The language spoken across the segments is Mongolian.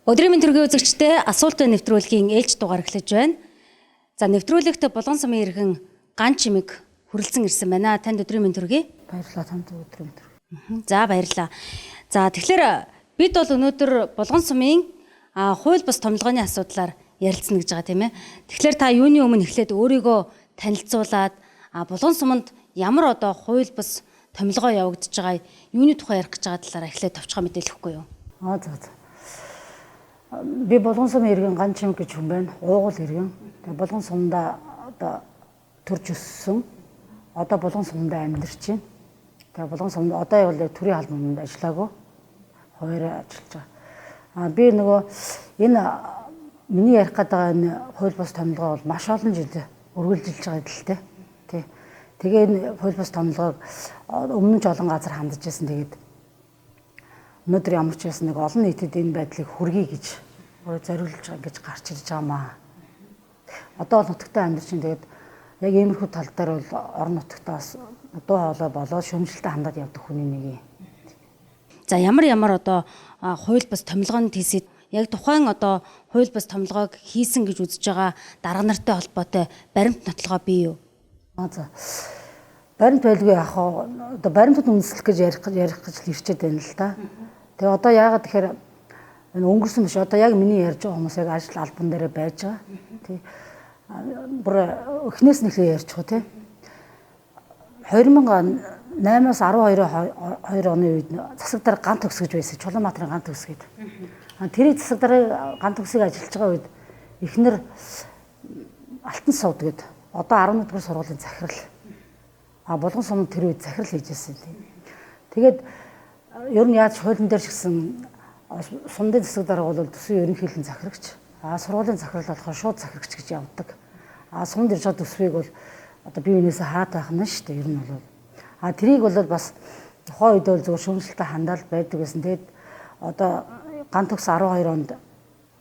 Өдрийн мэнд төргийн үзэгчдээ асуултын нэвтрүүлгийн ээлж дугаар эхлэж байна. За нэвтрүүлэгт Булган сумын иргэн Ган чимэг хүрэлцэн ирсэн байна. Танд өдрийн мэнд төргий. Баярлалаа танд өдрийн мэнд төргий. За баярлалаа. За тэгэхээр бид бол өнөөдөр Булган сумын хууль бус томилгооны асуудлаар ярилцсан гэж байгаа тийм ээ. Тэгэхээр та юуны өмнө эхлээд өөрийгөө танилцуулаад Булган суманд ямар одоо хууль бус томилгоо явагдаж байгаа юуны тухай ярих гэж байгаа талаар эхлээд товчхон мэдээлэл өгөхгүй юу? За. Би Булган сумын иргэн Ган чимэг гэж хүн байна. Уугуул иргэн. Тэгээ Булган сумда одоо төрж өссөн. Одоо Булган сумда амьдарч байна. Тэгээ Булган сумд одоо яг л төрийн албанд ажиллаагүй. Хоёроо ажиллаж байгаа. Би нөгөө энэ миний ярих гэдэг энэ хууль бус томилгоо бол маш олон жил үргэлжилж байгаа гэдэлтэй. Тий. Тэгээ энэ хууль бус томилгоог өмнө нь ч олон газар хандж байсан. Тэгээд өнөөдөр ямар ч байсан нэг олон нийтэд энэ байдлыг хүргэе гэж зориулж байгаа гэж гарч ирж байгаамаа. Одоо бол нутагтаа амьдарч чинь тэгээд яг иймэрхүү тал дээр бол орон нутагтаа бас дуу хоолой болоод шөмжлөлтөд хандаад явдаг хүний нэг юм. За ямар одоо хууль бус томилгоонд хийсэд яг тухайн одоо хууль бус томилгоог хийсэн гэж үзэж байгаа дарга нартай холбоотой баримт нотлогоо бий юу? За. Баримт байлгүй яах вэ? Одоо баримтад үндэслэх гэж ярих гэж ирчээд байна л да. Тэгээ одоо яагаад тэгэхээр энэ өнгөрсөн биш одоо яг миний ярьж байгаа хүмүүс яг ажил албан дээр байж байгаа. Тий. Бүр эхнээс нь ихлэ ярьж байгаа тий. 2008-аас 12 оны үед засаг дараа ган төгс гэж байсан. Чулуунбаатарын ган төгс гэдэг. Тэрийг засаг дараа ган төгсийг ажиллаж байгаа үед эхнэр Алтан сууд гэдэг. Одоо 11 дугаар сургуулийн захирал. Булган сумд тэр үед захирал хийжсэн тийм. Тэгээд ер нь яаж хуулийн дээр шигсэн сумдын засаг дарга бол төсвийн ерөнхийлөн захирагч. Сургуулийн захирал болохоор шууд захирагч гэж явдаг. Сумд ирж байгаа төсвийг бол одоо бие биенээсээ хаад байх нь шүү дээ. Ер нь бол. Тэрийг бол бас тухайн үед бол зөвхөн шөмжлөлтөд хандаал байдаг гэсэн. Тэгээд одоо ган төгс 12 онд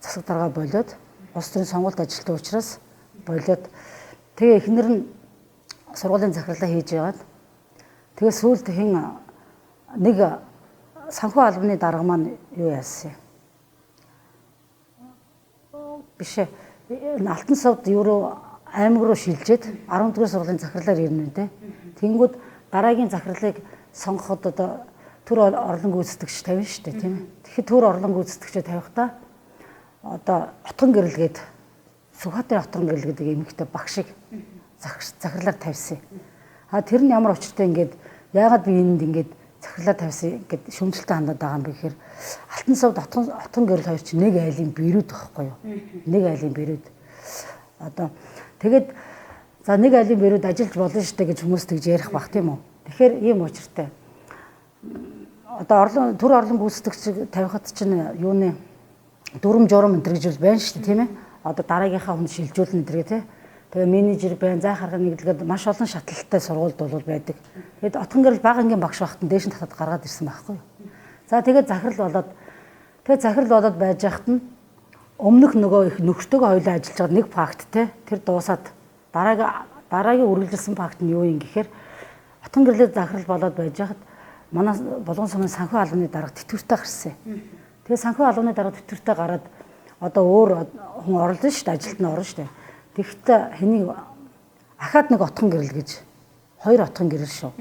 засаг дарга болоод улс төрийн сонгуульд ажилтдаг учраас болоод тэгээ эхнэр нь сургуулийн захирлаа хийж яваад тэгээ сүүлд нэг санхүү албаны дарга маань юу яасан биш Алтан сувд юу аймаг руу шилжээд 11 дугаар сургуулийн захирлаар ирнэ үү те. Тэнгүүд дараагийн захирлыг сонгоход одоо төр орлон гүйцэтгэгч тавина шүү дээ тийм ээ. Тэгэхээр төр орлон гүйцэтгэгчээ тавихдаа одоо отгон гэрэлгээд Сүхбаатарын отгон гэрэл гэдэг эмэгтэй багшийг захирлаар тавьсан. Тэр нь ямар учиртай ингээд яагаад би энд ингээд захирлаар тавьсан ингээд шөмжлөлтөд хандаад байгаа юм бэ гэхээр Алтан сувд отгон гэрэл хоёр чинь нэг айлын бэрүүд байхгүй юу? Нэг айлын бэрүүд. Одоо тэгээд за нэг айлын бэрүүд ажиллаж болно шүү дээ гэж хүмүүс тэгж ярих бах тийм үү? Тэгэхээр ийм учиртай. Одоо төр орлон гүйцэтгэгч тавихад чинь юуны дүрм журам энэ гэж байна шүү дээ тийм ээ? Одоо дараагийнхаа хүн шилжүүлнэ энэ тийм. Тэгээ менежер байна, зай харганы нэглэгээд маш олон шатлалтай сургуульд бол байдаг. Тэгээд отгон гэрэл бага ангийн багш байхад дээш нь татаад гаргаад ирсэн байхгүй юу? За тэгээд захирал болоод байж хахад нь өмнөх нөгөө их нөхөртөөгөө хоёулаа ажиллаж байгаа нэг факт те тэр дуусаад дараагийн үргэлжилсэн факт нь юу юм гэхээр отгон гэрлээ захирал болоод байж хахад манай Булган сумын санхүү албаны дарга тэтгэвртэй гарсан. Тэгээд санхүү албаны дарга тэтгэвртэй гараад одоо өөр хүн орлоо шүү дээ, ажилд нь орно шүү дээ. Тэгэхдээ хэнийг ахаад нэг отгон гэрэл гэж хоёр отгон гэрэл шүү.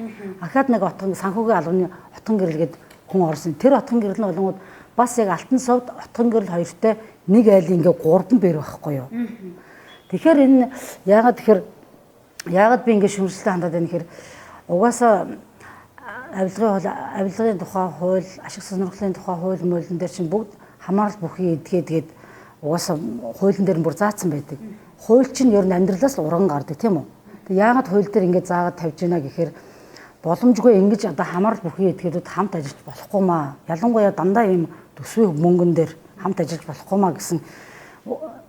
Ахаад нэг отгон санхүүгийн албаны отгон гэрэл гээд хүн орсон. Тэр отгон гэрэл нь болгоод бас яг Алтан сувд отгон гэрэл хоёртой нэг айлын ингээ 3 бэр байхгүй юу. Тэгэхээр энэ яагаад би ингээ шөмжлөлтөд хандаад байна гэхээр угаасаа авилгын тухай хууль, ашиг сонирхлын тухай хууль мөрөлн дээр чинь бүгд хамаарал бүхий эдгээд угаасаа хуулийн дээр бүр заасан байдаг. Хууль чинь ер нь амьдралаас л урган гардаг тийм үү. Тэг яагаад хууль дээр ингэ заагаад тавьж байна гэхээр боломжгүй ингэж одоо хамаарал бүхий этгээдүүд хамт ажиллаж болохгүй маа. Ялангуяа дандаа ийм төсвийн мөнгөн дээр хамт ажиллаж болохгүй маа гэсэн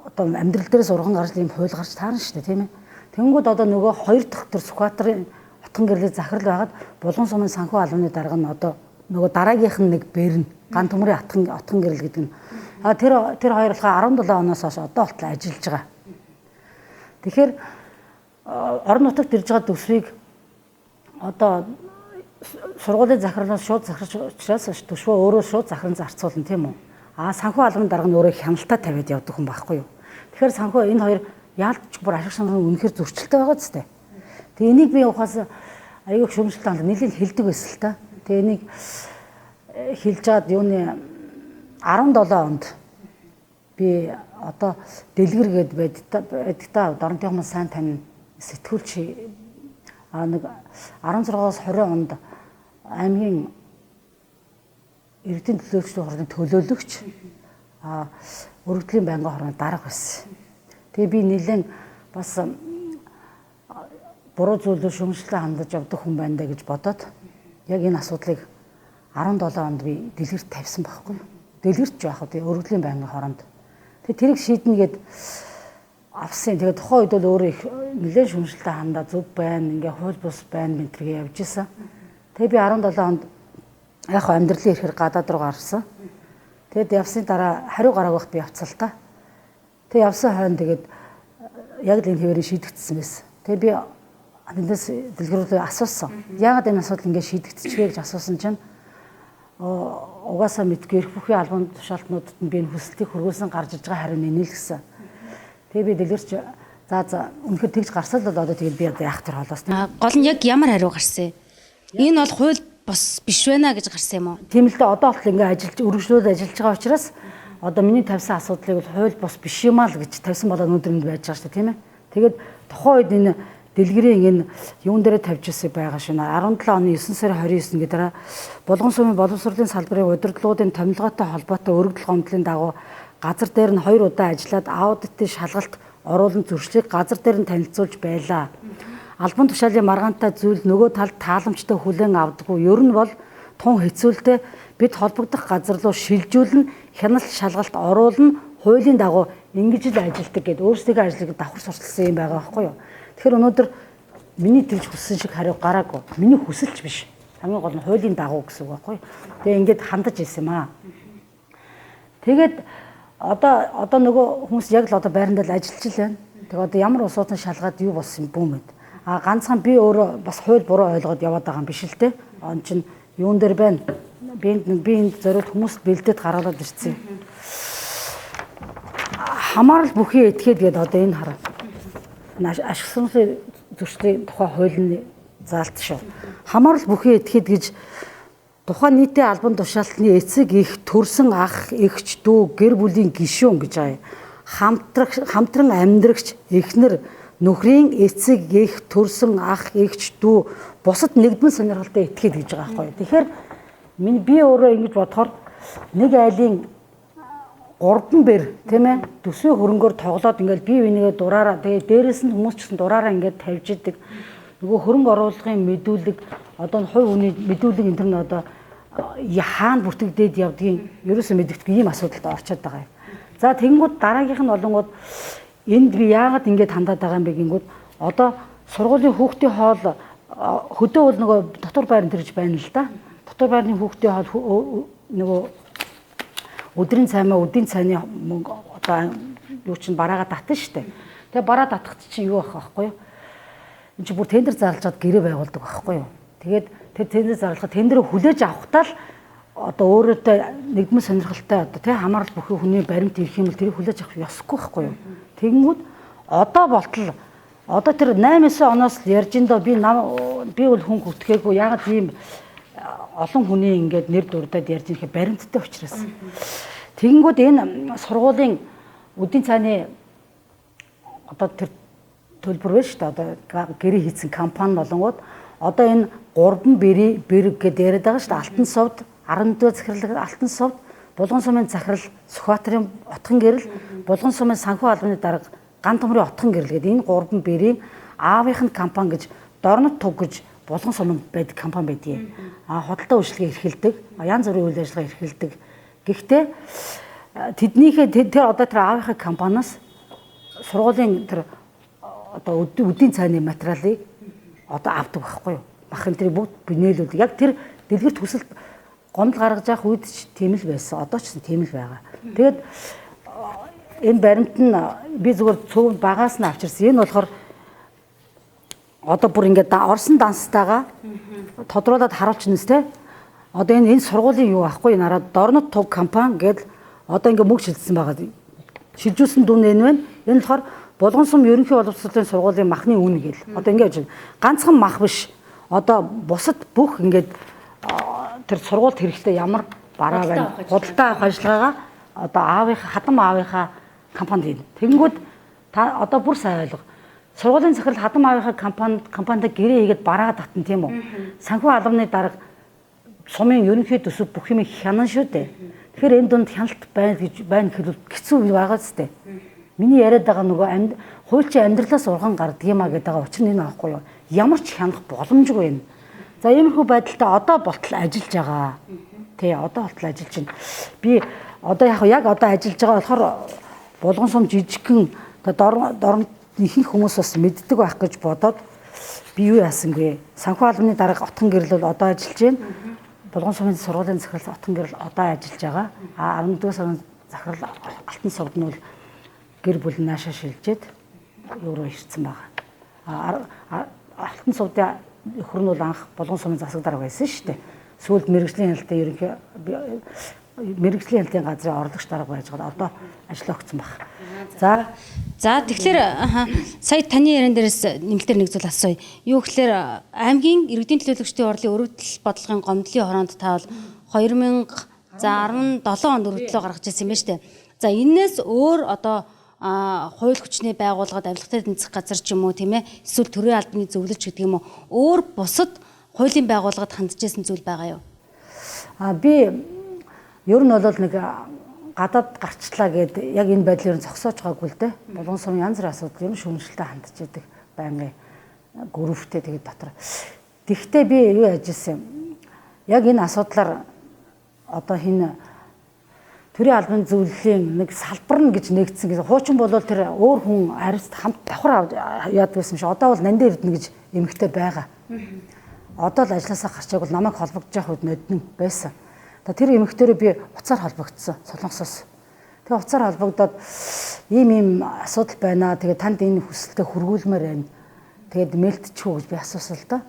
одоо амьдрал дээрээс урган гарч ийм хууль гарч таарна шүү дээ тийм ээ. Тэнгүүд одоо нөгөө хоёр дахь төр Сүхбаатарын отгон гэрлийн захирал байгаад Булган сумын санхүү албаны дарга нь одоо нөгөө дараагийнх нь нэг бэрн Ган төмрийн отгон гэрэл гэдэг нь тэр хоёр болохоор 17 оноос хойш одоо болтол ажиллаж байгаа. Тэгэхээр орон нутагт ирж байгаа төсвийг одоо сургуулийн захирлаас шууд захирч учраас төшөө өөрөө шууд захиран зарцуулна тийм үү. санхүү албаны дарга нь өөрөө хяналтаа тавиад явдаг хүн байхгүй юу. Тэгэхээр санхүү энэ хоёр яалтч бүр ашиг сонирхол үнэхээр зөрчилтэй байгаа зү. Тэгээ энийг би ухаас аюул шөмжлөлтэй хандаа нэлийн хэлдэг байсан л та. Тэгээ энийг хэлж чад юуны 17 онд би одоо дэлгэр байдаг та Доронтын хүмүүс сайн тань сэтгүүлч нэг 16-аас 20 онд аймгийн иргэдийн төлөөлөгчдийн хорны төлөөлөгч өргөдлийн байнгын хорны дарга байсан. Тэгээ би нэлээд бас буруу зүйлээр шөмжлөлтэй хандаж явдаг хүн байна даа гэж бодоод яг энэ асуудлыг 17 онд би дэлгэрт тавьсан байхгүй юу. Дэлгэрч байх үү өргөдлийн байнгын хоронд. Тэгээ тэрийг шийднэ гэд авсан. Тэгээ тухайн үед бол өөрөө их нэлээд шөмжлөлтэй хандаа зүг байна. Ингээ хууль бус байна гэнтэргээ явж исэн. Тэгээ би 17 онд яг амьдралын ихээр гадаад руу гарсан. Тэгэд явсны дараа хариу гарааг багт би явцал та. Тэгээ явсан хойно тэгээд яг л энэ хэвээрээ шийдэгдсэн байсан. Тэгээ би эндээс дэлгэрүүлээ асуусан. Яагаад энэ асуудал ингээ шийдэгдчихвэ гэж асуусан чинь угаасаа мэдгүй эрх бүхий албан тушаалтнуудад нь би энэ хүсэлтийг хүргүүлсэн гарч иж байгаа хариу нэнэ л гэсэн. Тэгээ би дэлгэрч за үнэхээр тэгж гарсал бол одоо тэгээд би одоо яах тэр холоос. Гол нь яг ямар хариу гарсан юм? Энэ бол хууль бос биш байна гэж гарсан юм уу? Тийм л дээ одоо бол ингээ ажиллаж өргөжлөөд ажиллаж байгаа учраас одоо миний тавьсан асуудлыг бол хууль бос биш юм аа л гэж тавьсан болоод өнөөдөр энд байж байгаа шүү дээ тийм ээ. Тэгээд тухайн үед энэ дэлгэрийн энэ юун дээрээ тавьж ирсэн байгаа шин 17 оны 9 сарын 29 гэдэг Булган сумын боловсролын салбарын удирдлагуудын томилгоотой холбоотой өргөдөл гомдлын дагуу газар дээр нь 2 удаа ажиллаад аудитын шалгалт оруулан зөрчлийг газар дээр нь танилцуулж байлаа. Албан тушаалын маргаантай зүйл нөгөө талд тааламжтай хүлээн авдаггүй. Ер нь бол тун хэцүүлтэй бид холбогдох газар руу шилжүүлэн хяналт шалгалт оруулна хуулийн дагуу ингэж л ажилдаг гэд өөрсдөө ажлыг давхар сурталсан юм байгаа байхгүй юу. Тэгэхээр өнөөдөр миний тэгж хүссэн шиг хариу гараагүй. Миний хүсэлч биш. Хамгийн гол нь хуулийн дагуу гэсэн үг байхгүй юу. Тэгээ ингээд хандаж ирсэн юм аа. Тэгээд одоо нөгөө хүмүүс яг л одоо байранд л ажиллаж л байна. Тэгээ одоо ямар усуудын шалгаад юу болсон юм бүүмэд. Ганцхан би өөрөө бас хууль буруу ойлгоод яваад байгаа юм биш л те. Он чинь юун дээр байна? Би энд зориуд хүмүүст бэлдээд гаргалаад ирсэн. Хамаарал бүхий этгээд гээд одоо энэ хараа. Ашиг сонирхлын зөрчлийн тухай хуулийн заалт шүү. Хамаарал бүхий этгээд гэж тухайн нийтийн албан тушаалтны эцэг их төрсөн ах эгч дүү гэр бүлийн гишүүн гэж байгаа. Хамтран амьдрагч эхнэр нөхрийн эцэг их төрсөн ах эгч дүү бусад нэгдмэл сонирхолтой этгээд гэж байгаа байхгүй. Тэгэхээр би өөрөө ингэж бодохоор нэг айлын 3 бэр тийм ээ төсвийн хөрөнгөөр тоглоод ингээл бие бинийгээ дураараа тэгээ дээрээс нь хүмүүс ч гэсэн дураараа ингээд тавьж идэг нөгөө хөрөнгө оруулгын мэдүүлэг одоо хувь хүний мэдүүлэг энэ төр нь одоо хаана бүртгэгдээд явдгийг ерөөсөө мэддэггүй ийм асуудалд орчод байгаа юм. За тэгэнгүүт дараагийнх нь олонгууд энд би яагаад ингэж хандаад байгаа юм бэ гингүүд одоо сургуулийн хүүхдийн хоол хөдөө бол нөгөө дотор байранд төрж байна л да. Дотор байрны хүүхдийн хоол нөгөө өдрийн цаймаа өдийн цайны мөнгө одоо юу чинь бараагаа татна штэ. Тэгээ бараа татах чинь юу байх вэ? Энд чи бүр тендер зарлажгаад гэрээ байгуулдаг байхгүй юу? Тэгээд тэр тендер зарлахад тендерээ хүлээж авахтаа л одоо өөрөөдөө нэгдмэл сонирхолтой одоо тий хамаарал бүхий хүний баримт ирэх юм бол тэрийг хүлээж авах ёсгүй байхгүй юу? Тэгэнгүүт одоо болтол одоо тэр 8-9 оноос л ярьж индөө би бол хүн хүртгээгүй ягаад ийм олон хүний ингээд нэр дурдаад ярьж ирэхээр баримттай учраас. Тэгэнгүүт энэ сургуулийн үдийн цааны одоо тэр төлбөр байна шүү дээ. Одоо гэрээ хийсэн компани болонгууд одоо энэ 3 бэрэг гэдээ яриад байгаа шүү дээ. Алтан совд 14 захирал Алтан совд Булган сумын захирал Сүхбаатарын отхон гэрэл Булган сумын санхүү албаны дарга Ган Томрын отхон гэрэл гэдэг энэ 3 бэрийн аавынх нь компани гэж Дорнот Туг гэж Булган суманд байдаг компани байдгийг. Худалдаа үйлчлэгээ эрхэлдэг, янз бүрийн үйл ажиллагаа эрхэлдэг. Гэхдээ тэднийхээ тэр одоо тэр аавынхаа компаниас сургуулийн тэр одоо үдийн цайны материалыг одоо авдаг байхгүй юу? Бахын тэр бүгд бинээлүүд яг тэр дэлгэрт хүсэлт гомдол гаргаж явах үед ч тийм л байсан. Одоо ч тийм л байгаа. Тэгээд энэ баримт нь би зүгээр цөөн багаас нь авчирсан. Энэ болохоор одоо бүр ингээд орсон данстайгаа тодруулаад харуулчихнэс те. Одоо энэ сургуулийн юу аахгүй нараад Дорнот Туг компани гэдэл Одоо ингээ мөнгө шилжсэн байгаа. Шилжүүлсэн дүн энэ байна. Энэ болохоор Булган сум ерөнхий боловсролын сургуулийн махны үн гээл. Одоо ингээ гэж ганцхан мах биш. Одоо бусад бүх ингээд тэр сургуульд хэрэгтэй ямар бараа байна. Худалдаа авах ажиллагаагаа одоо хадам аавынхаа компанид ийн. Тэгэнгүүт та одоо бүр сайн ойлго. Сургуулийн захирал хадам аавынхаа компанид гэрээ хийгээд бараагаад татна тийм үү? Санхүү албаны дарга сумын ерөнхий төсөв бүх юм хянан шүү дээ. Тэгэхээр энэ дунд хяналт байна гэхэл хэцүү байгаа зү. Миний яриад байгаа нөгөө хуульчийн амьдралаас урган гардаг юм а гэдэг байгаа учир нь энэ аахгүй юу? Ямар ч хянах боломжгүй юм. За иймэрхүү байдалтай одоо болтол ажиллаж байгаа. Тий, одоо болтол ажиллаж байна. Би одоо яг одоо ажиллаж байгаа болохоор Булган сум жижигхэн дорн ихэнх хүмүүс бас мэддэг байх гэж бодоод би юу яасангүй. Санхүү албаны дарга отхон гэрэл бол одоо ажиллаж байна. Булган сумын сургуулийн захирал отхон гэрэл одоо ажиллаж байгаа. 11-р сарын захирал Алтан сувд нь бол гэр бүл наашаа шилжээд юу руу ирсэн байгаа. Алтан сувдын өхөр нь бол анх Булган сумын засаг дарга байсан шүү дээ. Сүүлд мэрэгжлийн хяналтын газрын орлогч дарга байж байгаа. Одоо ажил өгсөн баг. За тэгэхээр сая таны яриан дээрээс нэмэлтээр нэг зүйл асууя. Юу гэхээр аймгийн иргэдийн төлөөлөгчдийн орлын өргөдөл бодлогын гомдлын хороонд та бол 2017 онд өргөдлөө гаргаж ирсэн юм байна шүү дээ. За энээс өөр одоо хууль хүчний байгууллагад авилгатай тэнцэх газар ч юм уу тийм ээ эсвэл төрийн албаны зөвлөлч гэдэг юм уу өөр бусад хуулийн байгууллагад хандж ирсэн зүйл байгаа юу? Би ер нь бол нэг гадаад гарчлаа гэд яг энэ байдлаар зогсоож байгаагүй л дээ. Булган сумын янз бүрийн асуудал ер нь шүүмжлэлтэй хандж идэг байнгын групптэй тэгээд дотор. Тэгвэл би юу яжсэн юм? Яг энэ асуудлаар одоо хин төрийн албаны зөвлөлийн нэг салбар нь гэж нэгдсэн гэсэн. Хуучин бол тэр өөр хүн хариуцт хамт давхар яад байсан шүү. Одоо бол нандин эрдэнэ гэж эмэгтэй байгаа. Одоо л ажилласаа гарчааг бол намайг холбогдож явах үед ноднон байсан. Тэр эмэгтэйрээ би уцаар холбогдсон Солонгосоос. Тэгээ уцаар холбогдоод ийм асуудал байна. Тэгээ танд энэ хүсэлтэд хургуулмаар байна. Тэгээд мэлтчихүү гэж би асуусан л да.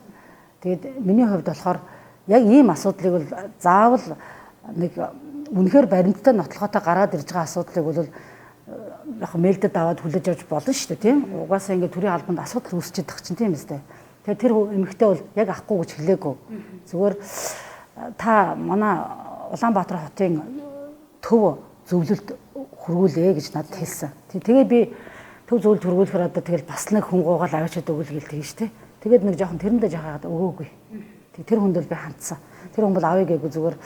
Тэгээд миний хувьд болохоор яг ийм асуудлыг бол заавал нэг үнэхээр баримттай нотлохотой гараад ирж байгаа асуудлыг бол яг мэлдэд аваад хүлээж авч болно шүү дээ тийм. Угаасаа ингээд төрийн албанд асуудал үүсчихэд тах чинь тийм үстэй. Тэгээ тэр эмэгтэй бол яг ахгүй гэж хэлээгүй. Зүгээр та манай Улаанбаатар хотын төв зөвлөлд хөргүүлээ гэж надад хэлсэн. Тэгээ би төв зөвлөлд хөргүүлэхээр одоо тэгэл бас нэг хүн гуугаал аваачаад өгөл гээл тэгэж штэ. Тэгээд нэг жоохон тэрэндээ жахаад өгөөгүй. Тэр хүнд бол би хандсан. Тэр хүн бол авъя гээгүй зүгээр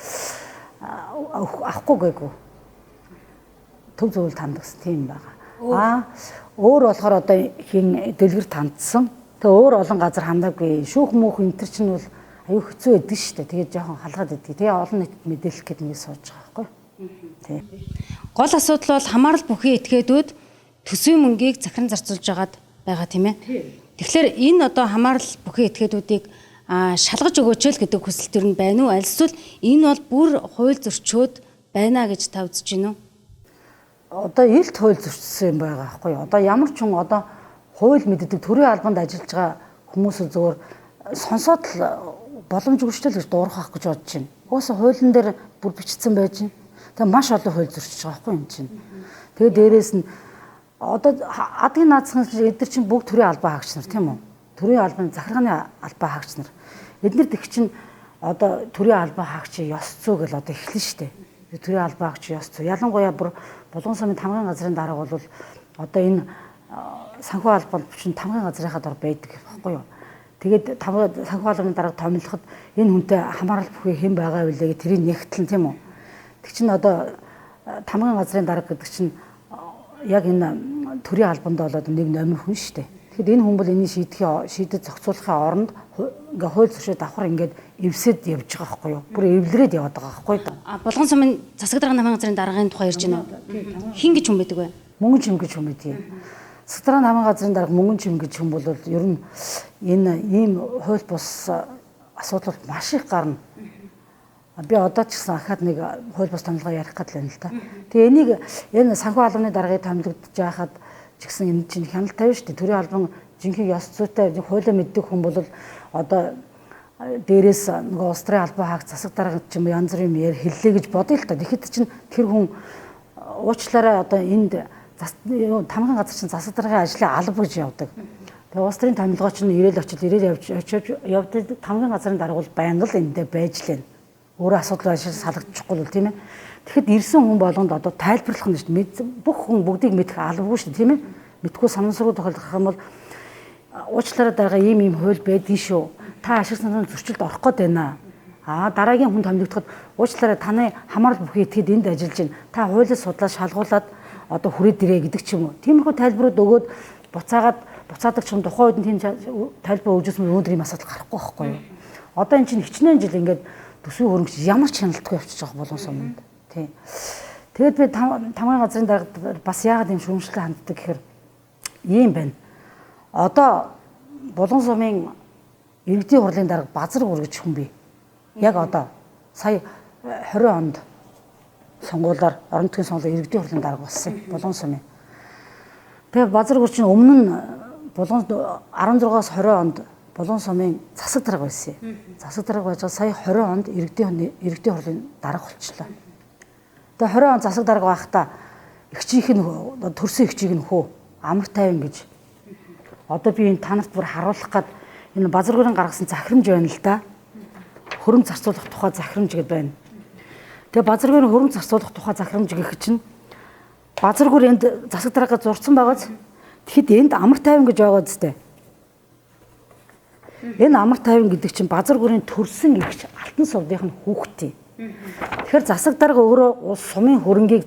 авахгүй гээгүй. Төв зөвлөлд хандсан тийм байгаа. Өөр болохоор одоо хин дэлгэрт хандсан. Тэгээ өөр олон газар хандаагүй. Шүүх мөнх энэ төр чинь бол аюу хэцүү байдаг шүү дээ. Тэгээд жоохон халгаад идэг. Тэгээ олон нийтэд мэдээлэх гэдэг нэг сууж байгаа байхгүй. Тий. Гол асуудал бол хамаарал бүхий этгээдүүд төсвийн мөнгийг захиран зарцуулж байгаа тийм ээ. Тэгэхээр энэ одоо хамаарал бүхий этгээдүүдийг шалгаж өгөөч л гэдэг хүсэлт төр нь байна уу? Аль эсвэл энэ бол бүр хууль зөрчөөд байна гэж та үзэж байна уу? Одоо илт хууль зөрчсөн юм байгаа байхгүй. Одоо ямар ч хүн одоо хууль мэддэг төрийн албанд ажиллаж байгаа хүмүүс зөвөр сонсоод л боломжгүй гэж дуурах гэж бодож байна. Угаасаа хуулийн дээр бүр бичсэн байж байна. Тэгээ маш олон хууль зөрчиж байгаа байхгүй юм чинь. Тэгээ дээрээс нь одоо адгийн наацхан эдгээр чинь бүгд төрийн албан хаагч нар тийм үү? Төрийн албаны захиргааны албан хаагч нар. Эдгээр тэг чинь одоо төрийн албан хаагчийн ёс зүй гэл одоо эхлэн штэ. Төрийн албан хаагчийн ёс зүй. Ялангуяа бүр Булган сумын тамгын газрын дарга бол одоо энэ санхүү албанд чинь тамгын газрынхаа дор байдаг байхгүй юу? Тэгээд санхүү албаны дарга томилоход энэ хүнтэй хамаарал бүхий хэн байгаа вэ гэж тэрийг нэгтлэн тийм үү? Тэг чинь одоо тамгын газрын дарга гэдэг чинь яг энэ төрийн албанд болоод нэг номер хүн шүү дээ. Тэгэхэд энэ хүн бол энийг шийдэд зохицуулахын оронд ингээ хууль зөрчил давхар ингээд эвсэд явж байгаа байхгүй юу? Бүр эвлэрээд яваад байгаа байхгүй юу? Булган сумын засаг дарга намын газрын даргын тухай ярьж байна уу? Хин гэж хүн байдаг вэ? Мөнгөн чим гэж хүн байдаг. Засаг намын газрын дарга мөнгөн чим гэж хүн бол ер нь энэ ийм хууль бус асуудал маш их гарна. Би одоо ч гэсэн ахаад нэг хууль бус томилгоо ярих гэдэг юм л та. Тэгээ энийг энэ санхүү албаны даргыг томилогдож байхад ч гэсэн энэ чинь хяналт тавина шүү дээ. Төрийн албан жинхэнэ ёс зүйтэй хуулиа мэддэг хүн бол одоо дээрээс нөгөө улс төрийн албан хаагч засаг дарга ч юм янз бүрийн хэллээ гэж бодъё л та. Тэгэхэд чинь тэр хүн уучлаарай одоо энд тамгын газар чинь засаг даргын ажлын алба гэж явдаг. Тэгээ улс төрийн томилгоо чинь ирээл очиж явдаг тамгын газрын дарга бол байнга л эндээ байж лээ. Өөрөө асуудал ашиг салгахгүй бол тийм ээ. Тэгэхэд ирсэн хүн болгонд одоо тайлбарлах нь шүү дээ. Бүх хүн бүгдийг мэдэх албагүй шүү дээ тийм ээ. Мэдхгүй санамсаргуу тохиолдох юм бол уучлаарай дарга ийм хууль байдгийн шүү. Та ашиг санааны зөрчилд орох гээд байна. Дараагийн хүн томилогдоход уучлаарай таны хамаарал бүхий итгэхэд энд ажиллаж байна. Та хуулийг судлаад шалгуулад одоо хүрээд ирээ гэдэг ч юм уу. Тиймэрхүү тайлбарууд өгөөд буцаадаг ч юм тухайн үед нь тийм тайлбар өгжсэн өнөөдөр ийм асуудал гарахгүй байхгүй юу. Одоо эн чинь хичнээн жил ингээд төсвийн хөрөнгөч ямар ч хяналтгүй явчихж байгаа болон суманд. Тийм. Тэгэд би тамгын газрын даргад бас яагаад ийм шүүмжлэлтэй ханддаг гэхээр ийм байна. Одоо Булган сумын иргэдийн хурлын дарга Базар Гүр гэж хүн бий. Яг одоо сая 20 онд сонгуулиар орон нутгийн сонгуулийн иргэдийн хурлын дарга болсон Булган сумын. Тэгээ Базар Гүр чинь өмнө нь Булган 16-аас 20 онд Булган сумын засаг дарга байсан. Засаг дарга байж сая 20 онд иргэдийн хурлын дарга болчихлоо. Тэгээ 20 он засаг дарга байхдаа эгчийнх нь төрсөн эгчийг нь хөө амар тайван гэж одоо би энэ танарт бүр харуулах гээд энэ Базар Гүрийн гаргасан захирамж байна л да. Хөрөнгө зарцуулах тухай захирамж гэдээ байна. Тэгээ Базар Гүрийн хөрөнгө зарцуулах тухай захирамж гэх чинь Базар Гүр энд засаг дарга зурцсан байгааз тэгэхэд энд амар тайван гэж байгаа зү. Энэ амар тайван гэдэг чинь Базар Гүрийн төрсөн эгч Алтан сувдын хүүхдээ. Тэгэхээр засаг дарга өөрөө улс сумын хөрөнгийг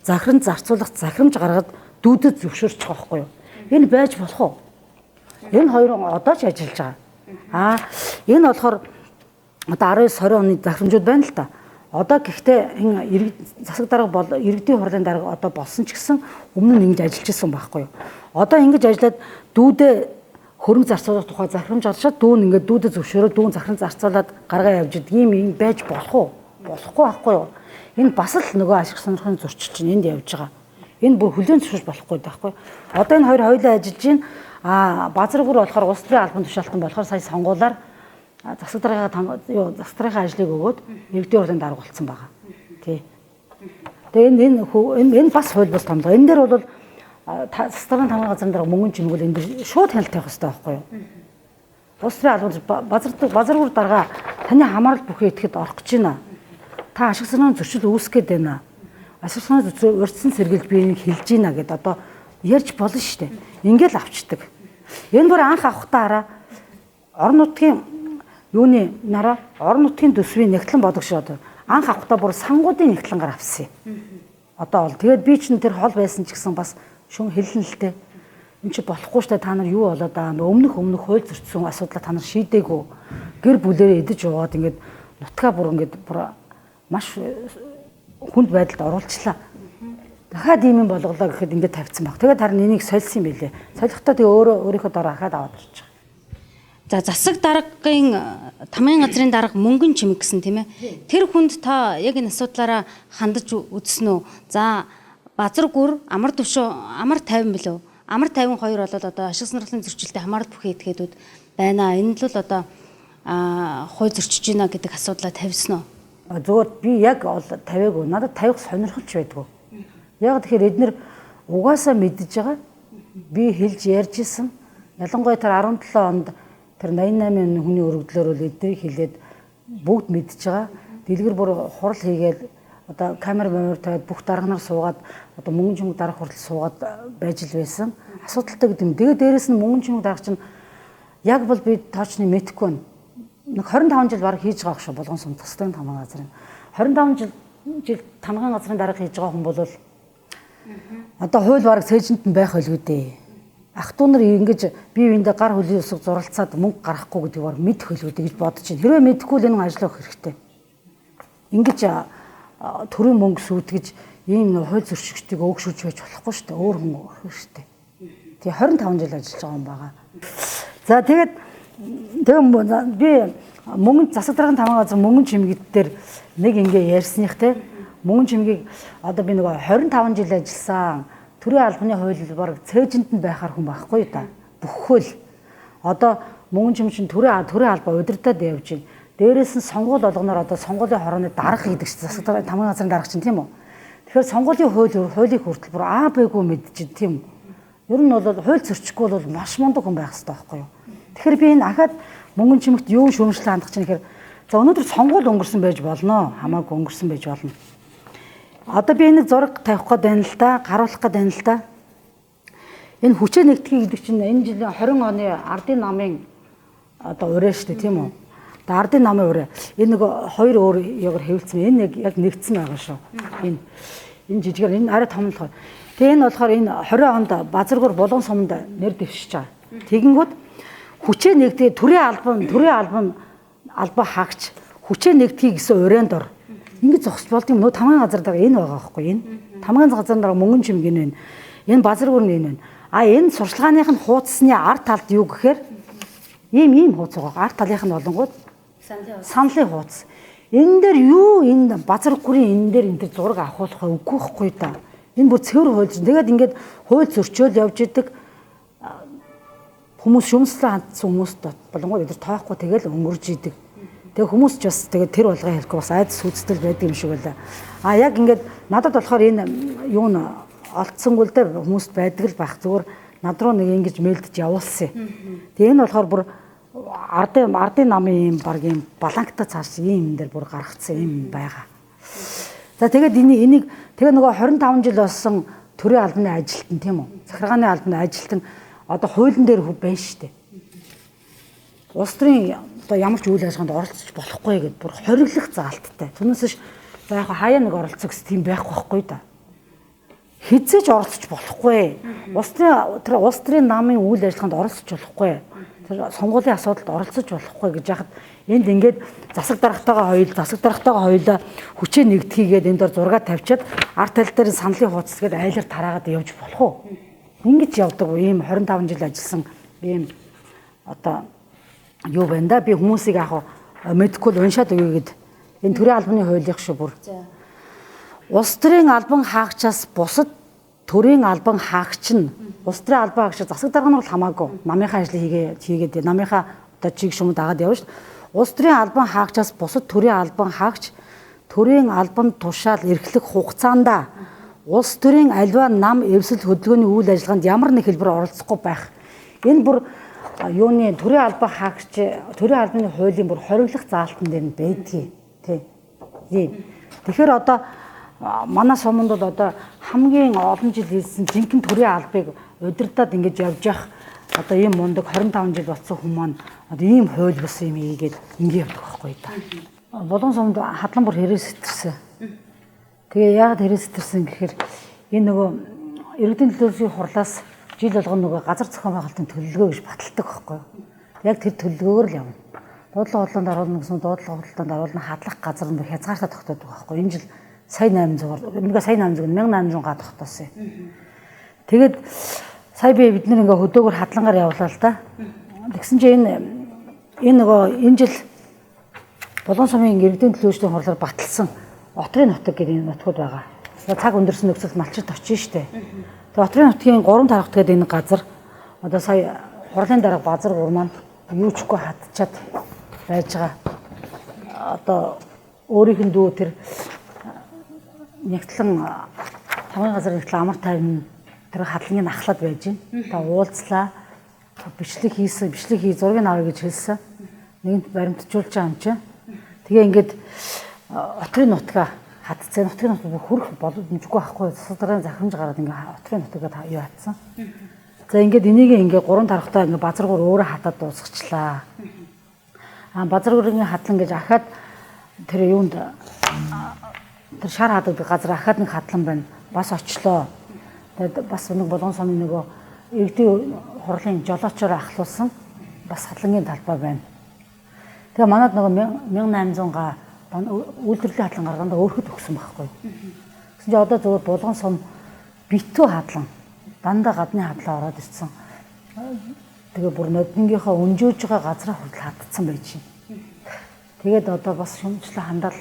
зарцуулах захирамж гаргаад дүүдэд зөвшөөрчих واخгүй юу. Энэ байж болох уу? Энэ хоёр одоо ч ажиллаж байгаа. Энэ болохоор одоо 19-20 оны захирамжууд байна л да. Одоо гэхдээ энэ засаг дарга бол иргэдийн хурлын дарга одоо болсон ч гэсэн өмнө нь ингэж ажиллаж ирсэн байхгүй юу. Одоо ингэж ажиллаад дүүдээ хөрөнгө зарцуулах тухай захирамж гаргашаад дүүн ингээд дүүдэд зөвшөөрөө дүүн захиран зарцуулаад гаргаа явж идэг юм байж болох уу? Болохгүй байхгүй юу. Энэ бас л нөгөө ашиг сонирхлын зөрчил чинь энд явж байгаа. Энэ бүр хүлээн зөвшөөрч болохгүй байхгүй. Одоо энэ хоёр хоёулаа ажиллаж байна. Базар Гүр болохоор улс төрийн албан тушаалтан болохоор сая сонгуулиар засаг даргын ажлыг өгөөд иргэдийн хурлын дарга болсон байгаа. Тий. Тэгээ энэ бас хууль бус томлого. Энэ дээр бол засаг даргын тамгын газрын дарга мөнгөн чимгүүл энэ дээр шууд хяналт тавих хэрэгтэй байхгүй юу? Улс төрийн албан Базар Гүр дарга таны хамаарал бүхий итгэхэд орох гэж байна. Та ашиг санааны зөрчил үүсгэж байна. Ашиг санааны зөрчил урьдчилан сэргийлж би энийг хэлж байна гэдээ одоо ярьж болно шүү дээ. Ингээл авчдаг. Энэ бүр анх авахтаа орон нутгийн орон нутгийн төсвийн нэгтлэн бодогч одоо анх авахтаа бүр сангуудын нэгтлэнгээр авсан юм. Одоо бол тэгээд би чинь тэр хол байсан ч гэсэн бас шүн хэлнэ л дээ. Энд чи болохгүй шүү дээ. Та нар юу болоод байгаа юм бэ? Өмнөх хууль зөрчсөн асуудлаа та нар шийдээгүй. Гэр бүлээрээ идэж уугаад ингээд нутгаа бүр маш хүнд байдалд оруулчлаа. Дахиад ийм юм болголоо гэхэд ингээд тавьсан баг. Тэгээд харин энийг сольсон юм билээ. Солихдоо тэгээ өөрийнхөө дор ахаад аваад ирж байгаа. За засаг даргын тамгын газрын дарга мөнгөн чимэг гэсэн тийм ээ. Тэр хүнд та яг энэ асуудлаараа хандаж үзсэн үү? За Базар Гүр амар тайван билүү? Амар тайван хоёр бол одоо ашиг сонирхлын зөрчилтэй хамаарал бүхий этгээдүүд байна. Энэ л одоо хууль зөрчиж байна гэдэг асуудлаа тавьсан уу? Зүгээр би яг тавиагүй. Надад тавих сонирхолч байдгүй. Яг тэгэхээр эднэр угаасаа мэдж байгаа. Би хэлж ярьж исэн. Ялангуяа тэр 17 онд тэр 88 хүний өргөдлөөр бол эднэрийг хэлээд бүгд мэдж байгаа. Дэлгэр бүр хурал хийгээд одоо камер тавиад бүх дарга нар суугаад одоо мөнгөн чимэг дарга хүртэл суугаад байж л байсан. Асуудалтай гэдэг юм. Тэгээ дээрэс нь мөнгөн чимэг дарга чинь яг бол би тоочны мэдэхгүй байна. Нэг 25 жил баг хийж байгаа шүү Булган сумын төслийн тамгын газрын. 25 жил тамгын газрын дарга хийж байгаа хүн бол одоо хууль бараг цээжинд нь байх байлгүй дээ. Ах トゥ нар ингэж бие биендээ гар хөлийн усыг зуралцаад мөнгө гаргахгүй гэдгийг баг мэдэх байлгүй дээ гэж бодож байна. Хэрвээ мэдэхгүй л энэ ажил авах хэрэгтэй. Ингэж төрийн мөнгө сүйтгэж ийм хууль зөрчигчдийг өөгшүүлж байж болохгүй шүү дээ. Өөр хүн өгөх хэрэгтэй. Тэгээ 25 жил ажиллаж байгаа юм байгаа. За тэгээд би мөнгө засаг даргын тамгын газар мөнгөн чимэг дээр нэг ингээ ярьсных те мөнгөн чимгийг одоо би нөгөө 25 жил ажилласан төрийн албаны хууль баг цээжинд нь байхаар хүн байхгүй да. Бүхэл одоо мөнгөн чимэг чинь төрийн албаа удирдаад явж байна. Дээрээс нь сонгуул болгоноор одоо сонгуулийн хорооны дарга хийдэг засаг даргын тамгын газрын дарга чинь тийм үү. Тэгэхээр сонгуулийн хуулийг хүртэл бүр А Б-г мэдчихэв тийм үү. Ер нь бол хууль зөрчихгүй бол маш мундаг хүн байх хэрэгтэй байхгүй юу. Тэгэхээр би энэ ахаад мөнгөн чимэгт юу шүүмжлэн хандах чинь гэхээр за өнөөдөр сонгуул өнгөрсөн байж болно. Хамаагүй өнгөрсөн байж болно. Одоо би нэг зураг тавих гээд байна л да, гаруулах гээд байна л да. Энэ хүчээ нэгтгэх гэдэг чинь энэ жилийн 20 оны ардын намын одоо ураа шүү дээ тийм үү. Одоо ардын намын ураа. Энэ нэг хоёр өөр ягаар хэвлэлцсэн. Энэ яг нэгдсэн байгаа шүү. Энэ жижигээр энэ арай том л гоё. Тэгээ энэ болохоор энэ 20 онд Базаргуур Булган суманд нэр дэвшиж байгаа. Тэгэнгүүт хүчээ нэгдгээ төрийн албан хаагч хүчээ нэгдхий гэсэн урайнд ор. Ингэж зогсож болд юм нөө тамгын газар дараа энэ байгаа байхгүй энэ. Тамгын газар дараа мөнгөн чимэг энэ байна. Энэ Базаргуур энэ байна. А энэ сурчлагааных нь хуудасны ард талд юу гэхээр ийм хуудас байгаа. Ард талынх нь болонгууд саналын хуудас. Энэ дээр юу энэ Базаргуурын энэ дээр энэ зураг авахулах үгүй байхгүй да. Энэ бүр цэвэр хуульж. Тэгээд ингээд хууль зөрчөөл явж идэг хүмүүс шүмслэн хандсан хүмүүст болонгууд эдгээр тоохгүй тэгэл өнгөрж идэг. Тэгээ хүмүүс ч бас тэгээд тэр болгоо хэлэхгүй бас айдас сүцтэл байдаг юм шиг байлаа. А яг ингээд надад болохоор энэ юу н олдсонгүй л дээ хүмүүст байдаг л байх. Зүгээр над руу нэг ингэж мэйлдэж явуулсан. Тэгээ энэ болохоор бүр ардын намын юм баг юм баланктай цааш ийм энэ дээр бүр гаргацсан юм байгаа. За тэгээд энийг тэгээ нөгөө 25 жил болсон төрийн албаны ажилтан тийм үү? Захиргааны албаны ажилтан одоо хуулийн дээр байна шүү дээ. Улс төрийн одоо ямар ч үйл ажиллагаанд оролцож болохгүй гэдээ бүр хориглох заалттай. Түүнээс ш за яг хаяа нэг оролцох гэсэн тийм байхгүй байхгүй да. Хизээж оролцож болохгүй. Улс төрийн намын үйл ажиллагаанд оролцож болохгүй. Тэр сонгуулийн асуудалд оролцож болохгүй гэж яхад энд ингээд засаг дарагтайгаа хоёулаа хүчээ нэгдэхийгээд энэ дор зураг тавьчаад арт тал дээр саналын хуудас гээд айлаар тараагаад явж болох уу? Ингэж явдаг ийм 25 жил ажилласан ийм одоо юу байна да би хүмүүсийг яг мэдгүй л уншаад өгье гэд энэ төрийн албаны хуулийг шүү бүр. Улс төрийн албан хаагчаас бусад төрийн албан хаагч нь улс төрийн албан хаагч засаг дарга нь бол хамаагүй намынхаа ажлыг хийгээд намынхаа одоо чиг шумд дагаад явна шүү. Улс төрийн албан хаагчаас бусад төрийн албан хаагч төрийн албан тушаал эрхлэх хугацаанд улс төрийн аливаа нам эвсэл хөдөлгөөний үйл ажиллагаанд ямар нэг хэлбэр оролцохгүй байх. Энэ бүр юуны төрийн албан хаагч төрийн албаны хуулийн бүр хориглох заалтан дээр нь байдгийг тий. Тэгэхээр одоо манай суманд бол одоо хамгийн олон жил хийсэн жинхэнэ төрийн албыг удирдаад ингэж явж явах одоо ийм мундаг 25 жил болсон хүмүүс маань одоо ийм хууль бус юм ийгээд ингэ явдаг байхгүй да. Булган сумд хадлан бүр хэрэг сэтэрсэн. Тэгээ яагаад хэрэг сэтэрсэн гэхээр энэ нөгөө иргэдийн төлөөллийн хурлаас жил болгоно нөгөө газар зохион байгуулалтын төлөлгөө гэж баталдаг байхгүй. Яг тэр төлөлгөөр л явна. Дуудлага хурлаанд оруулна гэсэн дуудлага хурлаанд оруулна хадлах газар нь хязгаартаа тогтоодог байхгүй. Энэ жил сая 800-аар нэг сая 800 1800 га тогтоосон юм. Тэгээд сая бид нэр ингээ хөдөөгөр хадлангаар явуулаа л да. Тэгсэн чинь энэ нөгөө энэ жил Булган сумын иргэдийн төлөөллийн хурлаар баталсан Отрын нутаг гэдэг энэ нутгууд байгаа. Цаг өндөрсөн нөхцөлд малчид очиж штэ. Тэгээ Отрын нутгийн 3 тархт гэдэг энэ газар одоо сая хурлын дарга Базаргуур маань юу чгүй хатчаад байж байгаа. Одоо өөрийнх нь дүү тэр нэгтлэн тамгын газар нэгтлэн амар тайван тэр хадлагыг ахлаад байж байна. Та уулзлаа. Бичлэг хий зургийг авъя гэж хэлсэн. Нэгэнт баримтжуулж байгаа юм чинь. Тэгээ ингээд Отрын нутгаа хатцсан. Отрын нутаг хүрэх боломжгүй байхгүй. Засаг даргын захирамж гараад ингээд Отрын нутгаа юу хатсан. За ингээд энийг ингээд 3 тархтаа ингээд Базаргуур өөрөө хатаад дуусгачлаа. Базаргуурын хадлан гэж ахаад тэр юунд тэр шар хадагдаг газар ахаад нэг хадлан байна. Бас очлоо. Тэгээд бас нэг Булган сумын нөгөө иргэдийн хурлын жолоочоор ахлуулсан бас хадлангийн талбай байна. Тэгээ манад нөгөө 1800 га үйлдвэрлэлийн хадлан гарганда өөрхөд өгсөн байхгүй. Гэсэн чинь одоо зөвхөн Булган сум битүү хадлан дандаа гадны хадлаа ороод ирсэн. Тэгээ бүр нодныгийнхаа өнжөөж байгаа газраа хүртэл хатцсан байж байна. Тэгээд одоо бас шүмжлэн хандаал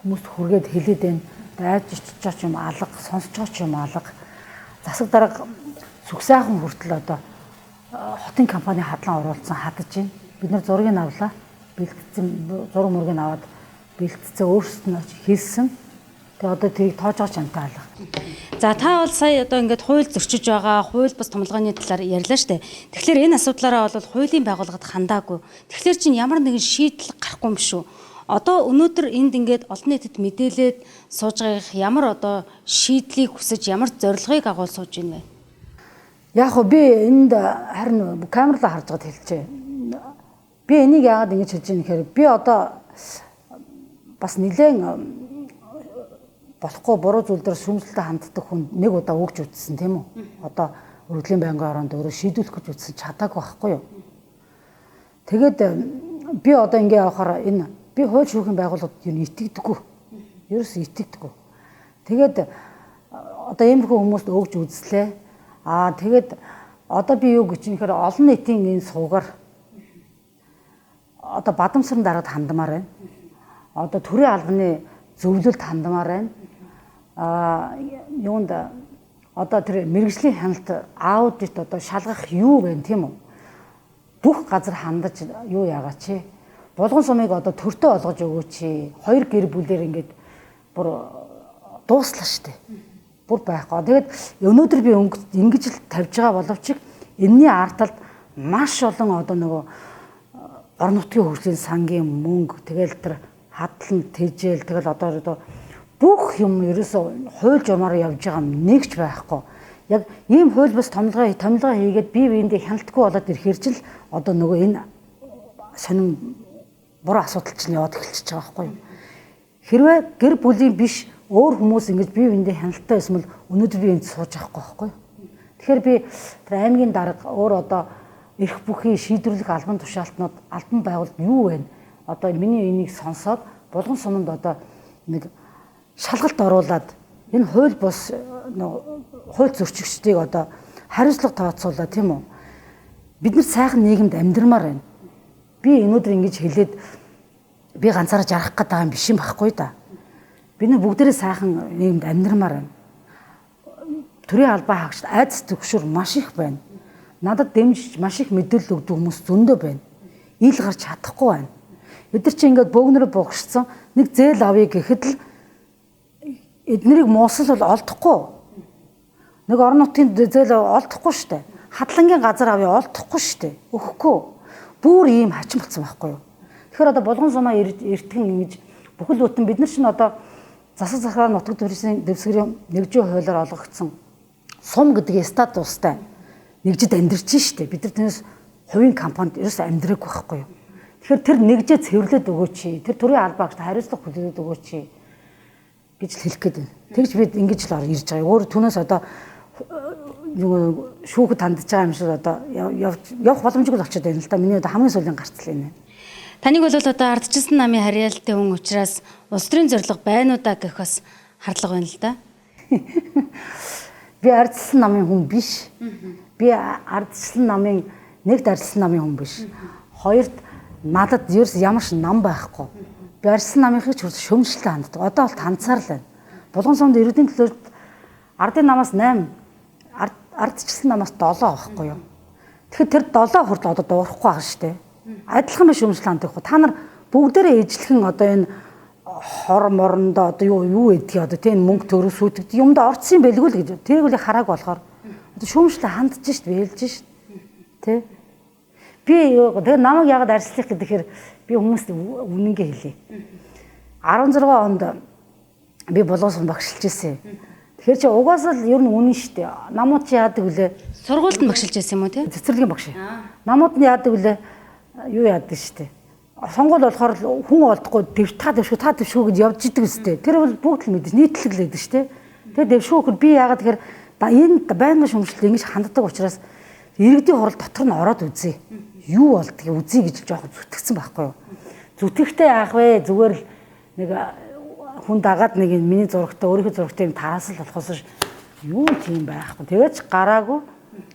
хүмүүст хүргээд хэлээд байна. Дайж ичж юм алга, сонсож юм алга. Засаг дарга сүгсайхан хүртэл одоо хотын компани хадлан оруулсан хатаж байна. Бид нар зургийг авлаа. Бэлтгэсэн зураг мөргийг аваад бэлтцээ өөрсдөө хэлсэн. Тэгээ одоо тэрийг тоож байгаа ч амтай алга. За та бол сая одоо ингээд хууль зөрчиж байгаа, хууль бус томилгооны талаар ярьлаа шүү дээ. Тэгэхээр энэ асуудлаараа бол хуулийн байгууллагад хандаагүй. Тэгэхээр чинь ямар нэгэн шийдэл гарахгүй юм шүү. Одоо өнөөдөр энд ингээд олон нийтэд мэдээлээд сууж байгаа ямар одоо шийдлийг хүсэж ямар зорилгыг агуул сууж ийн вэ? Яг хөө би энд харин камерлаа харж байгаад хэлчихэ. Би энийг яагаад ингэж хэлж байгаа нэхээр би одоо бас нэлээд болохгүй буруу зүйл дээр сүмжлэлтэй ханддаг хүн нэг удаа өгж үтсэн тийм үү? Одоо өргөдлийн байнгын оронд өөрөө шийдвэрлэх гэж үтсэн чадаагүй байхгүй юу? Тэгээд би одоо ингэ явахаар энэ би хууль шүүхийн байгууллагад юу итгэдэггүй. Ерөөс итгэдэггүй. Тэгээд одоо иймэрхүү хүмүүст өгж үзлээ. Тэгээд одоо би юу гэж нэхээр олон нийтийн энэ суугаар одоо бадамсрын дараад хандмаар байна. Одоо төрийн албаны зөвлөлд хандмаар байна. Юунд одоо тэр мэрэгжлийн хяналт аудит одоо шалгах юу вэ тийм үү? Бүх газар хандаж юу яагаад чи? Булган сумыг одоо төртөө олгож өгөөч чи. Хоёр гэр бүлээр ингээд бүр дууслаа штэ. Бүр байхгүй. Тэгээд өнөөдөр би ингэж л тавьж байгаа боловч энэний арталд маш олон одоо нөгөө орон нутгийн хөгжлийн сангийн мөнгө тэгэл тэр хадлан тэжээл тэгэл одоо бүх юм ерөөсөө хууль журмаар явж байгаа нэг ч байхгүй. Яг ийм хууль бус томилгоо хийгээд бие биендээ хяналтгүй болоод ирэхээр ч л одоо нөгөө энэ сонин буруу асуудал чинь яваад эхэлчихэж байгаа байхгүй юу. Хэрвээ гэр бүлийн биш өөр хүмүүс ингэж бие биендээ хяналттай байсан бол өнөөдөр би энд сууж байхгүй байхгүй юу. Тэгэхээр би тэр аймгийн дарга өөр одоо эрх бүхий шийдвэрлэх албан тушаалтнууд албан байгуулалт юу вэ? Одоо миний энийг сонсоод булган суманд одоо нэг шалгалт оруулаад энэ хууль бус хууль зөрчигчдийг одоо хариуцлага тооцоолаа тийм үү? Бид нар сайхан нийгэмд амьдрмаар байна. Би өнөөдөр ингэж хэлээд би ганцаараа жаргах гэдэг юм биш юм байхгүй да. Бид нар бүгдээрээ сайхан нийгэмд амьдрмаар байна. Төрийн албан хаагчид айдас төгшөр маш их байна. Надад дэмжиж маш их мэдээлэл өгдөг хүмүүс зөндөө байна. Ил гарч чадахгүй байна. Бид нар чи ингээд бөөгнөрө бугшсан нэг зээл авъя гэхэд л эднэрийг муусал бол олдохгүй. Нэг орон нутгийн зээл олдохгүй штэ. Хадлангийн газар авъя олдохгүй штэ. Өгөхгүй. Бүр ийм хачин болсон байхгүй юу? Тэгэхээр одоо булган сумаа эртгэн ингэж бүхэл бүтэн бид нар чинь одоо засаг захиргаа нутаг дэвсгэрийн нэгжийн хуулиар олгогдсон сум гэдэг статустай нэгжид амьдарч штэ. Бид нар тэрнээс хувийн компанид ерөөс амьдраагүй байхгүй юу? Тэгэхээр тэр нэгжээ цэвэрлээд өгөөч. Тэр төрийн албаагч хариуцлага хүлээгээд өгөөч гэж л хэлэх гээд байна. Тэгж бид ингэж л ирж байгаа. Өөр түүнээс одоо шүүхэд хандж байгаа юм шиг одоо явах боломжгүй болчиход байна л да. Миний одоо хамгийн сүүлийн гарцлал энэ. Таныг бол одоо ардчилсан намын харьяалтай хүн учраас улс төрийн зорилго байна уу да гэх бас хардлага байна л да. Би ардчилсан намын хүн биш. Би ардчилсан намын нэгд ардчилсан намын хүн биш. Хоёрт надад ерөөс ямар ч нам байхгүй. Би ардчилсан намынхыг ч шөмжлөлтэй ханддаг. Одоо бол танцаар л байна. Булган сумд иргэдийн төлөөлөлт ардын намаас 8, ардчилсан намаас 7 байхгүй юу? Тэгэхээр тэр 7 хүртэл одоо дуурахгүй байгаа шүү дээ. Адилхан биш шөмжлөл ханддаг. Та нар бүгдээрээ ижлэхэн одоо энэ хор морондоо одоо юу гэдгийг одоо тийм мөнгө төрөв сүйтгэд юмд орцсон байлгүй л гэж. Тэрийг л харааг болохоор одоо шөмжлөлтэй хандж шít, вээлж шít. Тэ? Би тэгээ намайг яагаад арслах гэхээр би хүмүүст үнэнгээ хэлье. 16 онд би булган сум багшилж ирсэн. Тэгэхээр чи угаасаа л ер нь үнэн шүү дээ. Намууд чи яадаг вүлээ? Сургуульд нь багшилж байсан юм уу те? Цэцэрлэгийн багш. Намууд нь яадаг вүлээ? Юу яадаг шүү дээ. Сонгуул болохоор хүн олдохгүй та дэвшүү гэж явж идэг үстэй. Тэр бол бүгд л мэдээж нийтлэглээд шүү дээ. Тэгээ дэвшүүхээр би яагаад тэгэхээр энэ байнгын шөмжлөлт ингэж ханддаг учраас иргэдийн хурал дотор нь ороод үзье. Юу болдгийг үзье гэж жоохон зүтгэсэн байхгүй юу? Зүтгэхтэй яах вэ? Зүгээр л нэг хүн дагаад нэг миний зурагтай өөрийнхөө зурагтай юм тараасал болохоос юу тийм байхгүй. Тэгээд ч гараагүй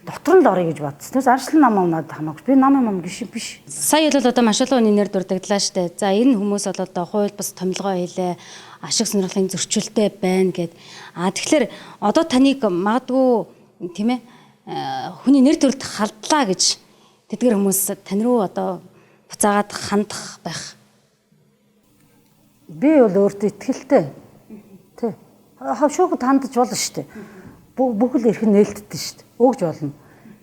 дотор нь л орё гэж бодсон. Тэрс арслан нам надад хамаагүй. Би нам биш. Сая л одоо маш олон хүний нэр дурдагдлаа штэ. За энэ хүмүүс бол одоо хууль бус томилгоо хийлээ. Ашиг сонирхлын зөрчилтэй байна гэд. Тэгэхээр одоо таныг магадгүй тийм ээ хүний нэр төрөлд халдлаа гэж тэдгэр хүмүүс тань руу одоо буцаагаад хандах байх. Би бол өөртөө итгэлтэй. Тэ. Хавшууг тандж болно шүү дээ. Бүхэл эрх нь нээлттэй шүү дээ. Өгж болно.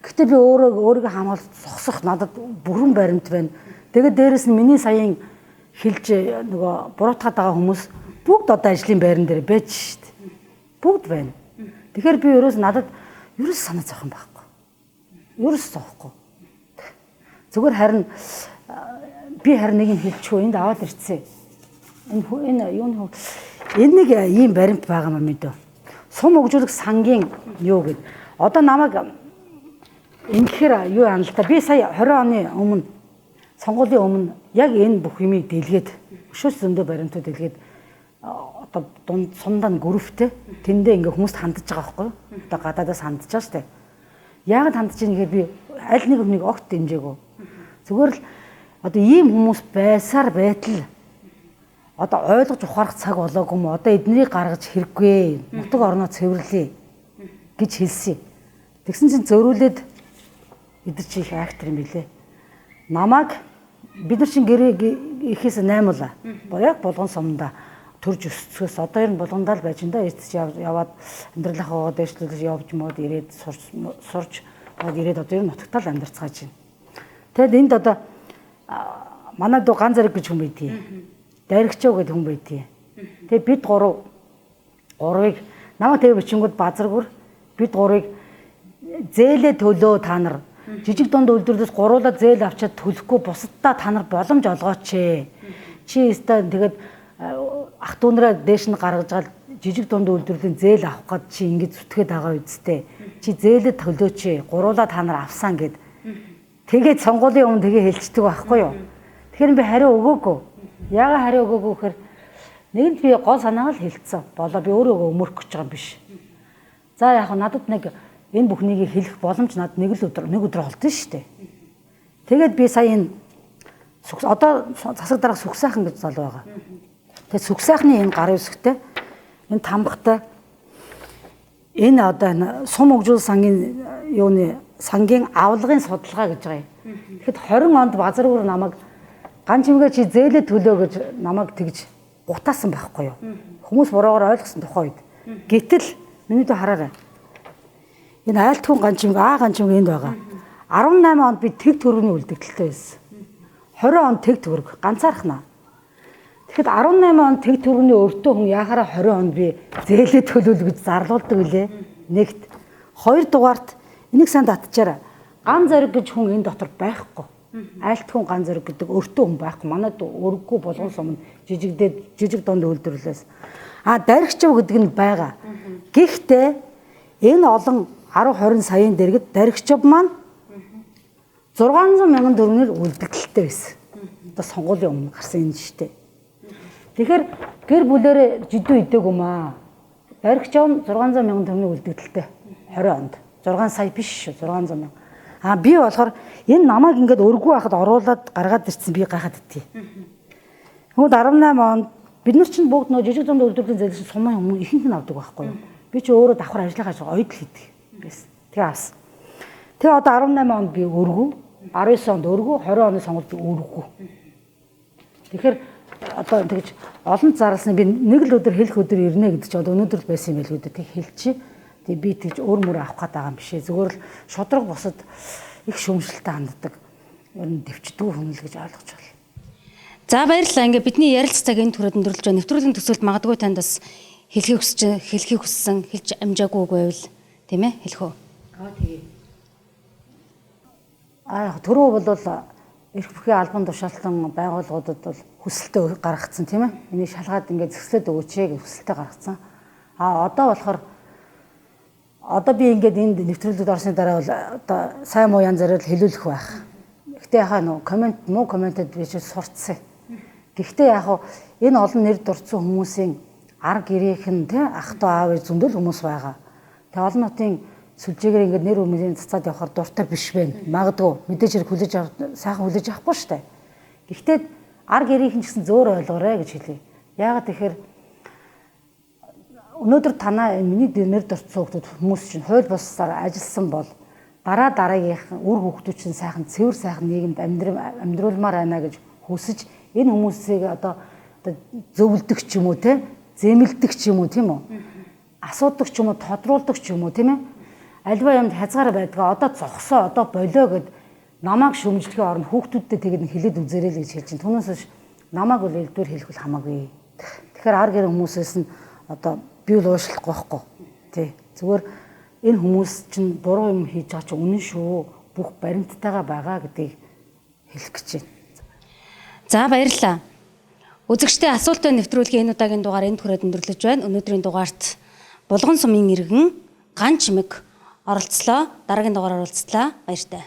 Гэхдээ би өөрийгөө хамгаалж зогсох надад бүрэн баримт байна. Тэгээд дээрэс нь миний саяын хэлж нөгөө буруутгаад байгаа хүмүүс бүгд одоо ажлын байран дээр байж шүү дээ. Бүгд байна. Тэгэхээр би надад ерөөс санаа зовх юм байхгүй. Ерөөс зовхгүй. Зүгээр харин би нэг юм хэлчихв. Энд аваад ирцээ. Энэ юу нэг ийм баримт байгаа юм мэдээ. Сум хөгжүүлэх сангийн юу гэд. Одоо намайг ингэхээр юу аана л та. Би сая 20 оны өмнө сонгуулийн өмнө яг энэ бүх юмыг дэлгээд өшөөс зөндөө баримтууд дэлгээд одоо дунд сумдаа групптэй тэндээ ингээ хүмүүст хандж байгаа байхгүй юу? Одоо гадаадаас хандж байгаа штэ. Яагаад хандж ийм гэхээр би аль нэг хүнийг огт дэмжээгөө. Зүгээр л одоо ийм хүмүүс байсаар байтал одоо ойлгож ухаарах цаг болоогүй юм. Одоо эднийг гаргаж хэрэггүй. Нутаг орноо цэвэрлэе гэж хэлсэн. Тэгсэн чинь зөөрүүлээд эдэр чи их актер юм билээ. Намайг бид нар чинь гэрээ ихээс 8 улаа. Яг болгон сумдаа төрж өсцгөөс одоо ер нь болгондаа л байж энэ яваад амьдралынхаа дэвшлүүлж явж мод ирээд сурч бод ирээд одоо ер нь нутагтаа л амьдарцгааж байна. Тэгэд энд одоо манай дуу Ган Зэрэг гэж хүн байдгийг. Дайрагчаа гэдэг хүн байдгийг. Тэгээ бид гурвыг намайг тэгээ бичингүүд базаргүр бид гурвыг зээлээ төлөө та нар жижиг дунд үйлдвэрлэлээс гуруулаа зээл авчаад төлөхгүй бусаддаа та нар боломж олгооч. Чи өстой тэгээд ах дүүнраа дээш нь гаргаж гал жижиг дунд үйлдвэрлэлийн зээл авах гээд чи ингэж зүтгээд байгаа үсттэй. Чи зээлээ төлөөч. Гуруулаа та нар авсан гэд. Тэгээд сонгуулийн өмнө тэгээ хэлцдэг байхгүй юу? Тэгэхээр би хариу өгөөгүй. Яагаад хариу өгөөгүй гэхээр нэг нь би гол санаагаа л хэлцсэн. Болоо би өөрөө өмөрөх гэж байгаа юм биш. За яг надад нэг энэ бүхнийг хэлэх боломж надад нэг өдөр олдсон шүү дээ. Тэгээд би сая энэ одоо засаг дарга сүх сайхан гэж залуу байгаа. Тэгээд сүх сайхны энэ гар үсгтэй энэ тамхтай энэ одоо сум хөгжүүл сангийн сангийн авлагын судалгаа гэж байгаа юм. Тэгэхэд 20 онд базаргуур намайг ган чимгээ чи зээлээ төлөө гэж намайг тэгж гутаасан байхгүй юу. Хүмүүс буруугаар ойлгосон тухай үед. Гэтэл миний дэ хараарай. Энэ айлтгуун ган чимгээ энд байгаа. 18 онд би тэг төрөний үлдэгдэлтэй байсан. 20 онд тэг төрөг ганцаархнаа. Тэгэхэд 18 онд тэг төрөний өртөө хүн яхаараа 20 онд би зээлээ төлөөл гэж зарлуулдаг үлээ. Нэгт. Хоёр дугаарт энийг сайн татчаарай. Ган Зэрэг гэж хүн энэ дотор байхгүй. Айлтгуун Ган Зэрэг гэдэг өртөө хүн байхгүй. Манайд өргөгүй болгон сум жижиг дунд үйлдвэрлэлээс. Дайрагчаа гэдэг нь байгаа. Гэхдээ энэ олон 10-20 саяын дэргэд дайрагчаа маань 600 мянган төгрөгөөр үлдэгдэлтэй байсан. Одоо сонгуулийн өмнө гарсан энэ штэ. Тэгэхээр гэр бүлэрээ жидүү идэг юм аа. Дайрагчаа нь 600 мянган төгрөгийн үлдэгдэлтэй 20 онд. 6 сая биш шүү 600 мянга. Би болохоор энэ намайг ингээд өргөө байхад оруулаад гаргаад ирсэн би гайхаад иттий. Тэгвэл 18 онд бид нар чинь бүгд нөө жижиг дунд үйлдвэрлэлийн зээлшин сумын хүмүүс ихэнх нь авдаг байхгүй юу? Би чи өөрөө давхар ажиллахаа ойд л хийдэг байсан. Тэгээ авсан. Тэгээ одоо 18 онд би өргөө, 19 онд өргөө, 20 оны сонголт би өргөө. Тэгэхээр одоо тэгж олон зарласны би нэг л өдөр хэлэх өдөр ирнэ гэдэг чи одоо өнөөдөр л байсан юм байл гэдэг тэг хэлчихье. Тэгээ би тэгж өөр мөр авах гээд байгаа юм бишээ. Зүгээр л шудраг босод их шүүмжлэлтэй ханддаг. Ер нь дэвчдгүй хүн л гэж ойлгож байна. За баярлалаа. Ингээ бидний ярилцлагыг энэ түрээд өндөрлөж байгаа. Нэвтрүүлгийн төсөлд магадгүй танд бас хэлхийг хүссэн, хэлж амжаагүй байвал тийм ээ хэлэх үү? Тэгээ. Түрүү бол эрх бүхий албан тушаалтан байгууллагуудад бол хүсэлтээ гаргацсан тийм ээ. Энийг шалгаад ингээд зөкслөд өгөөч гэж хүсэлтээ гаргацсан. Одоо болохоор одоо би ингээд энд нэвтрүүлэгт орсны дараа бол одоо сайн муу янз бүрээр хэлүүлэх байх. Гэхдээ яхаа муу комментэд би ч сурцсан. Гэхдээ яг энэ олон нэр дурдсан хүмүүсийн арга гэрийнх нь тий ах トゥ аав зөндөл хүмүүс байгаа. Тэгээ олон нутгийн сүлжээгээр ингээд нэр өмнөний цацаад явахаар дуртай биш байна. Магадгүй мэдээж хэрэг сайхан хүлээж авахгүй шүү дээ. Гэхдээ арга гэрийнх нь ч гэсэн зөөр ойлгоорой гэж хэлье. Яагаад тэгэхээр өнөөдөр танаа миний нэр дурдсан хүмүүс чинь хууль бусаар ажилласан бол дараагийнх үр хүүхдүүд чинь сайхан цэвэр сайхан нийгэмд амьдруулмаар байна гэж хүсэж энэ хүмүүсийг одоо зөвлөдөг ч юм уу те зэмэлдэг ч юм уу тийм үү? Асуудаг ч юм уу, тодруулдаг ч юм уу тийм ээ? Альва юмд хязгаар байдгаа одоо зогсоо, одоо болоо гэд намайг шүмжлэхийн оронд хүүхдүүдтэй тэгээд хэлээд үзээрэй л гэж хэлж чинь. Түүнээс биш намайг бол элдвэр хэлэх бол хамаагүй. Тэгэхээр ар гэр хүмүүсээс нь одоо би бол уушлахгүй байхгүй. Тий. Зүгээр энэ хүмүүс чинь буруу юм хийж байгаа чинь үнэн шүү. Бүх баримттайгаа байгаа гэдгийг хэлэх гэж байна. За баярлалаа. Үзэгчдийн асуултаа нэвтрүүлгийн энэ удаагийн дугаар энд хүрээд өндөрлөж байна. Өнөөдрийн дугаарт Булган сумын иргэн Ган Чимэг оролцлоо. Дараагийн дугаараар уулзлаа. Баяртай.